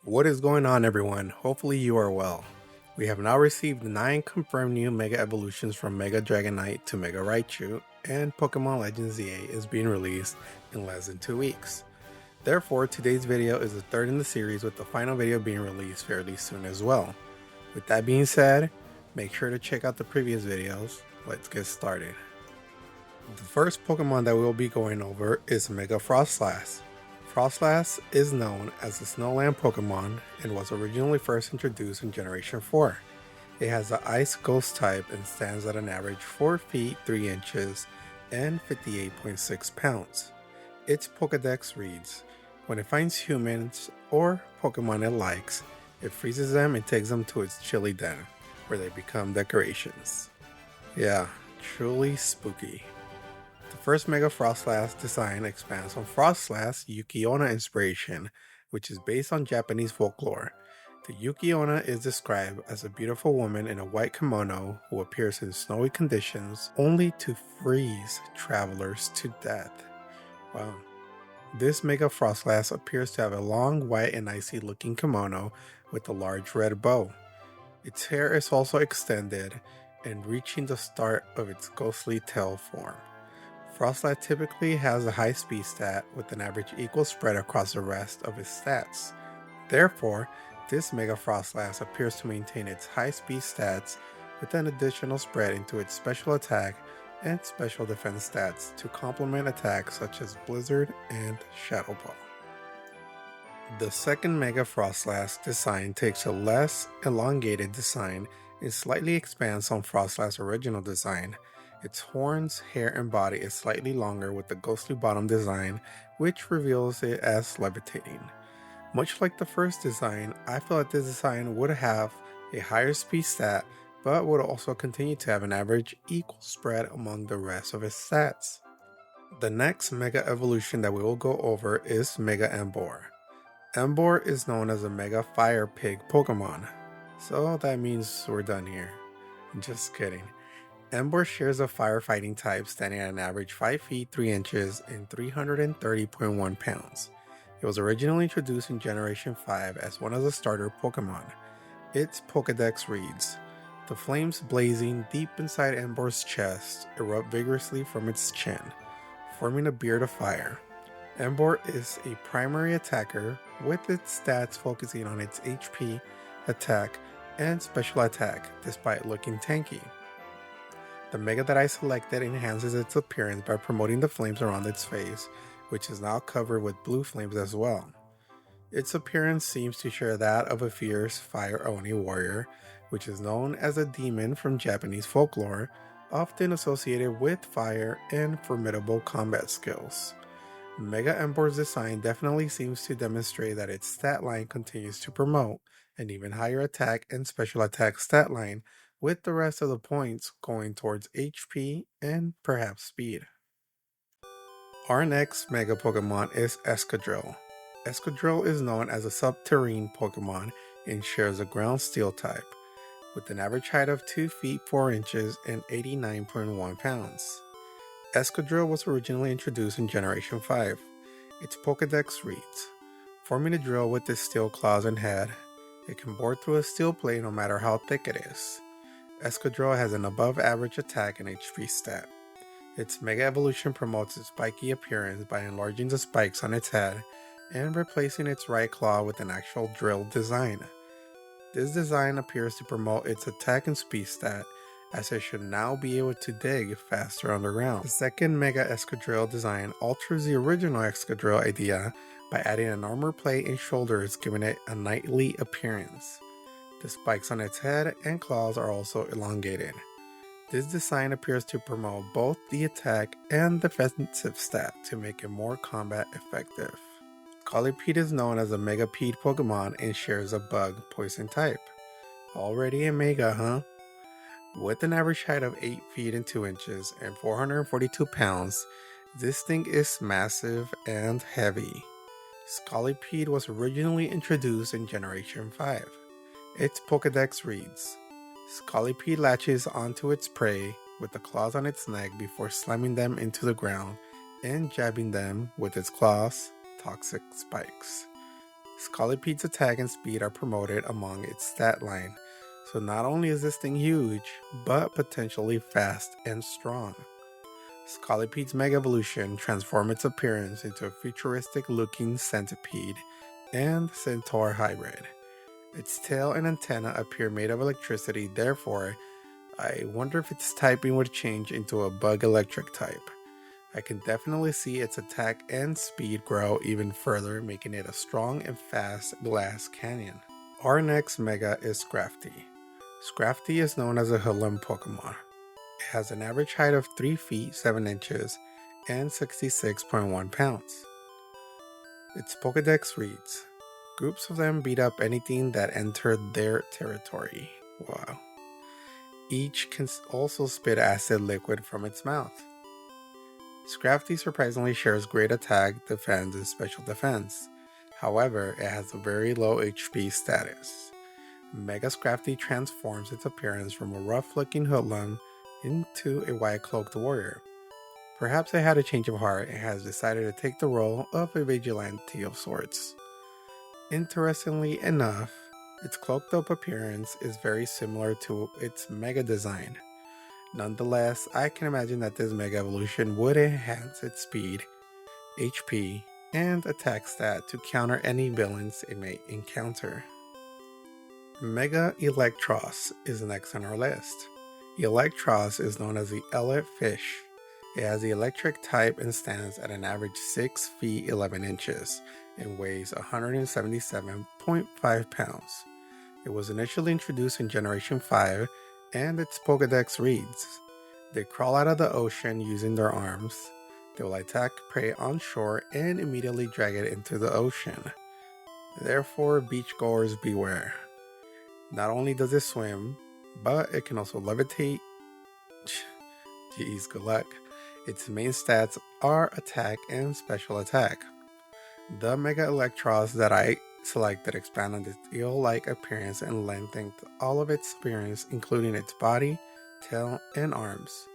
What is going on, everyone? Hopefully you are well. We have now received 9 confirmed new Mega Evolutions from Mega Dragonite to Mega Raichu, and Pokemon Legends Z-A is being released in less than 2 weeks. Therefore, today's video is the third in the series, with the final video being released fairly soon as well. With that being said, make sure to check out the previous videos. Let's get started. The first Pokemon that we'll be going over is Mega Frostlass. Frostlass is known as the Snowland Pokemon and was originally first introduced in Generation 4. It has the Ice Ghost type and stands at an average 4 feet 3 inches and 58.6 pounds. Its Pokédex reads, when it finds humans or Pokemon it likes, it freezes them and takes them to its chilly den, where they become decorations. Yeah, truly spooky. The first Mega Frostlass design expands on Frostlass Yuki-onna inspiration, which is based on Japanese folklore. The Yuki-onna is described as a beautiful woman in a white kimono who appears in snowy conditions only to freeze travelers to death. Wow. This Mega Frostlass appears to have a long, white and icy looking kimono with a large red bow. Its hair is also extended and reaching the start of its ghostly tail form. Frostlass typically has a high speed stat with an average equal spread across the rest of its stats. Therefore, this Mega Frostlass appears to maintain its high speed stats with an additional spread into its special attack and special defense stats to complement attacks such as Blizzard and Shadow Ball. The second Mega Frostlass design takes a less elongated design and slightly expands on Frostlass' original design. Its horns, hair, and body is slightly longer with the ghostly bottom design, which reveals it as levitating. Much like the first design, I feel that this design would have a higher speed stat, but would also continue to have an average equal spread among the rest of its stats. The next Mega Evolution that we will go over is Mega Emboar. Emboar is known as a Mega Fire Pig Pokemon, so that means we're done here. Just kidding. Emboar shares a firefighting type, standing at an average 5 feet 3 inches and 330.1 pounds. It was originally introduced in Generation 5 as one of the starter Pokemon. Its Pokédex reads, the flames blazing deep inside Emboar's chest erupt vigorously from its chin, forming a beard of fire. Emboar is a primary attacker, with its stats focusing on its HP, attack, and special attack, despite looking tanky. The Mega that I selected enhances its appearance by promoting the flames around its face, which is now covered with blue flames as well. Its appearance seems to share that of a fierce Fire Oni warrior, which is known as a demon from Japanese folklore, often associated with fire and formidable combat skills. Mega Emboar's design definitely seems to demonstrate that its stat line continues to promote an even higher attack and special attack stat line, with the rest of the points going towards HP and perhaps speed. Our next Mega Pokemon is Escadrille. Escadrille is known as a subterranean Pokemon and shares a ground steel type, with an average height of 2 feet 4 inches and 89.1 pounds. Escadrille was originally introduced in Generation 5. Its Pokédex reads, forming a drill with its steel claws and head, it can bore through a steel plate no matter how thick it is. Escadrille has an above average attack and HP stat. Its Mega Evolution promotes its spiky appearance by enlarging the spikes on its head and replacing its right claw with an actual drill design. This design appears to promote its attack and speed stat, as it should now be able to dig faster underground. The second Mega Escadrille design alters the original Escadrille idea by adding an armor plate and shoulders, giving it a knightly appearance. The spikes on its head and claws are also elongated. This design appears to promote both the attack and defensive stat to make it more combat effective. Colipede is known as a Megapede Pokemon and shares a bug poison type. Already a Mega, huh? With an average height of 8 feet and 2 inches and 442 pounds, this thing is massive and heavy. Scolipede was originally introduced in Generation 5. Its Pokédex reads, Scolipede latches onto its prey with the claws on its neck before slamming them into the ground and jabbing them with its claws, toxic spikes. Scoliped's attack and speed are promoted among its stat line, so not only is this thing huge, but potentially fast and strong. Scoliped's Mega Evolution transforms its appearance into a futuristic looking centipede and centaur hybrid. Its tail and antenna appear made of electricity, therefore, I wonder if its typing would change into a bug electric type. I can definitely see its attack and speed grow even further, making it a strong and fast glass canyon. Our next Mega is Scrafty. Scrafty is known as a Hoodlum Pokemon. It has an average height of 3 feet 7 inches and 66.1 pounds. Its Pokedex reads, groups of them beat up anything that entered their territory. Wow. Each can also spit acid liquid from its mouth. Scrafty surprisingly shares great attack, defense, and special defense. However, it has a very low HP status. Mega Scrafty transforms its appearance from a rough-looking hoodlum into a white-cloaked warrior. Perhaps it had a change of heart and has decided to take the role of a vigilante of sorts. Interestingly enough, its cloaked-up appearance is very similar to its Mega design. Nonetheless, I can imagine that this Mega Evolution would enhance its speed, HP, and attack stat to counter any villains it may encounter. Mega Electros is next on our list. Electros is known as the Elite Fish. It has the electric type and stands at an average 6 feet 11 inches and weighs 177.5 pounds. It was initially introduced in Generation 5, and its Pokedex reads, they crawl out of the ocean using their arms. They will attack prey on shore and immediately drag it into the ocean. Therefore, beachgoers beware. Not only does it swim, but it can also levitate. Jeez, good luck. Its main stats are attack and special attack. The Mega Electros that I selected expand on its eel-like appearance and lengthen all of its appearance, including its body, tail, and arms.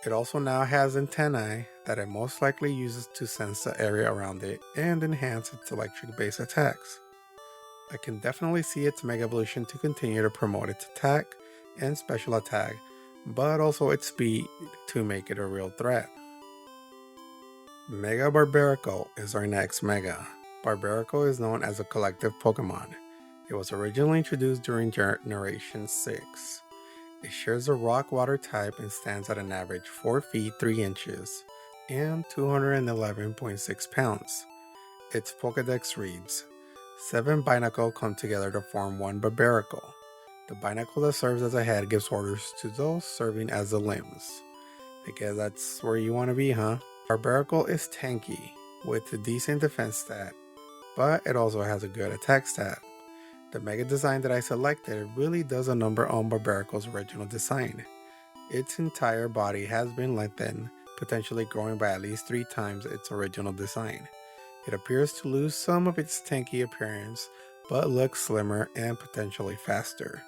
It also now has antennae that it most likely uses to sense the area around it and enhance its electric-based attacks. I can definitely see its Mega Evolution to continue to promote its attack and special attack, but also its speed to make it a real threat. Mega Barbaracle is our next Mega. Barbaracle is known as a collective Pokemon. It was originally introduced during Generation 6. It shares a rock-water type and stands at an average 4 feet 3 inches and 211.6 pounds. Its Pokedex reads, 7 Binacle come together to form one Barbaracle. The Binacle that serves as a head gives orders to those serving as the limbs. I guess that's where you want to be, huh? Barbaracle is tanky, with a decent defense stat, but it also has a good attack stat. The Mega design that I selected really does a number on Barbaracle's original design. Its entire body has been lengthened, potentially growing by at least 3 times its original design. It appears to lose some of its tanky appearance, but looks slimmer and potentially faster.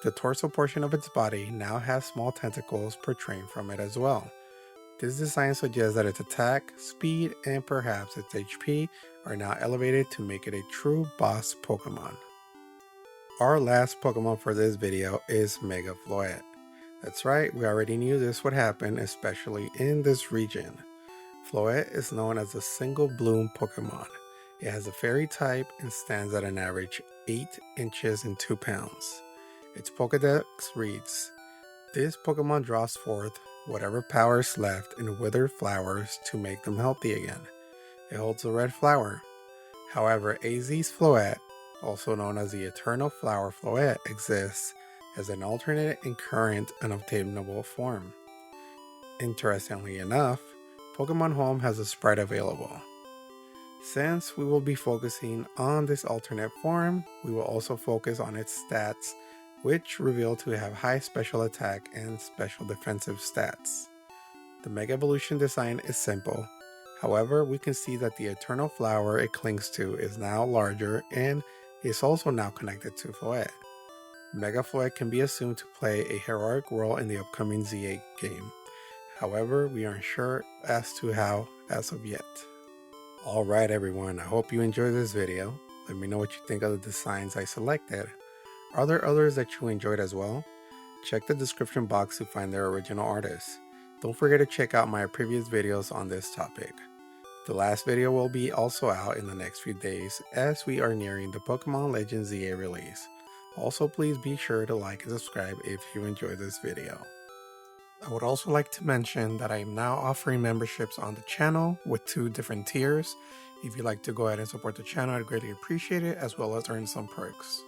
The torso portion of its body now has small tentacles protruding from it as well. This design suggests that its attack, speed, and perhaps its HP are now elevated to make it a true boss Pokemon. Our last Pokemon for this video is Mega Floette. That's right, we already knew this would happen, especially in this region. Floette is known as a single bloom Pokemon. It has a fairy type and stands at an average 8 inches and 2 pounds. Its Pokedex reads, this Pokemon draws forth whatever power is left in withered flowers to make them healthy again. It holds a red flower. However, AZ's Floette, also known as the Eternal Flower Floette, exists as an alternate and current unobtainable form. Interestingly enough, Pokemon Home has a sprite available. Since we will be focusing on this alternate form, we will also focus on its stats, which reveal to have high special attack and special defensive stats. The Mega Evolution design is simple. However, we can see that the Eternal Flower it clings to is now larger and is also now connected to Floette. Mega Floette can be assumed to play a heroic role in the upcoming Z-A game. However, we aren't sure as to how as of yet. Alright everyone, I hope you enjoyed this video. Let me know what you think of the designs I selected. Are there others that you enjoyed as well? Check the description box to find their original artists. Don't forget to check out my previous videos on this topic. The last video will be also out in the next few days as we are nearing the Pokemon Legends Z-A release. Also, please be sure to like and subscribe if you enjoyed this video. I would also like to mention that I am now offering memberships on the channel with 2 different tiers. If you'd like to go ahead and support the channel, I'd greatly appreciate it, as well as earn some perks.